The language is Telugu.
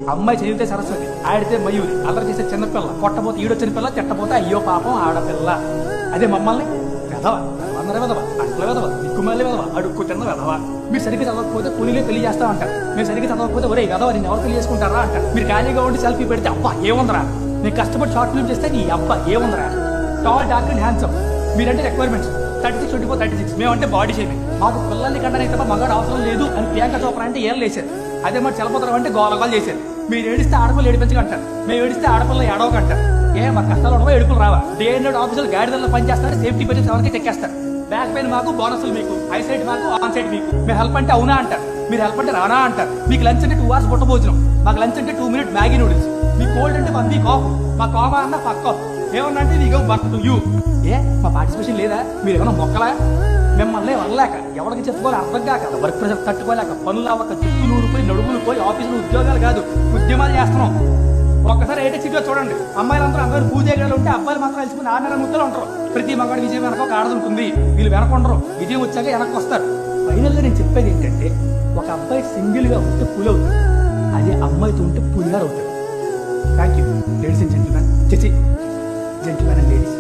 అమ్మాయి చదివితే సరస్వతి, ఆడితే మయూరి, అల్లరి చేసే చిన్నపిల్ల, కొట్టబోతే ఈడొచ్చిన పిల్ల, తిట్టబోతే అయ్యో పాపం ఆడపిల్ల. అదే మమ్మల్ని వెధవ, అందరూ వెధవ, అట్ల వెధవ, దిక్కుమల్లి వెధవ, అడుక్కు తిన్న వెధవ. మీరు సరిగ్గా చదవకపోతే పులిలే పెళ్లి చేస్తా అంటారు. మీరు సరిగ్గా చదవకపోతే ఒరే వెధవ నేను ఎవరు పెళ్లి చేసుకుంటారా అంటారు. మీరు ఖాళీగా ఉండి సెల్ఫీ పెడితే అబ్బా ఏముందరా, నేను కష్టపడి షార్ట్ ఫిల్మ్ చేస్తే నీ అబ్బా ఏముందరా. టాల్ డార్క్ అండ్ హ్యాండ్సమ్, మీరంటే రిక్వైర్మెంట్స్ 36, 24, 36, మేమంటే బాడీ షేపింగ్. మాకు పిల్లల్ని కంటే తప్ప మగాడు అవసరం లేదు అని ప్రియాంక చోప్రా అంటే ఏళ్ళు వేసారు. అదే మరి చలపతరం అంటే గోలగోలు చేశారు. మీరు ఏడిస్తే ఆడపిల్ల ఏడిపించకంటారు, మేము ఏడిస్తే ఆడపిల్ల ఏడవకంటారు. మా కష్టాలు ఉండవో ఎడుపులు రావా? డే అండ్ నైట్ ఆఫీసులు గాడిదల్లో పనిచేస్తారు, సేఫ్టీ పెట్టి ఎవరికి చెక్కేస్తారు. బ్యాక్ పెయిన్ మాకు, బోనస్లు మీకు, ఐ సైడ్ మాకు, ఆన్ సైడ్ మీకు. మీరు హెల్ప్ అంటే అవునా అంటారు, మీరు హెల్ప్ అంటే రానా అంటారు. మీకు లంచ్ అంటే 2 hours పుట్ట భోజనం, మాకు లంచ్ అంటే 2 minute మ్యాగీ నూడిల్స్. మీ కోల్డ్ అంటే 1 week ఆఫ్, మా కామా అన్న పక్క ఆఫ్. ఏమన్నా అంటే we gov work to you. మా పార్టిసిపేషన్ లేదా? మీరు ఏమన్నా మొక్కలా? మిమ్మల్ని వదలేక, ఎవరికి చెప్పుకోవాలి అర్థం కాక, వర్క్ ప్రెషర్ తట్టుకోలేక, పనులు అవ్వక, చుట్టూ ఊడిపోయి నడుములు పోయి ఆఫీసులు ఉద్యోగాలు కాదు ఉద్యమాలు చేస్తున్నాం. ఒక్కసారి ఏటే సిటీలో చూడండి, అమ్మాయిలందరూ అందరూ పూజలు ఉంటే అబ్బాయిలు మాత్రం కలిసిపోయి 6 ముద్దలు ఉంటారు. ప్రతి మగాడి విజయం వెనక ఒక ఆడది ఉంటుంది. వీళ్ళు వెనకుండరు, విజయం వచ్చాక వెనక్కి వస్తారు. ఫైనల్గా నేను చెప్పేది ఏంటంటే, ఒక అబ్బాయి సింగిల్ గా ఉంటే పులి అవుతుంది, అదే అమ్మాయితో ఉంటే పులిగారు అవుతాడు. Thank you ladies and gentlemen, gentlemen and ladies.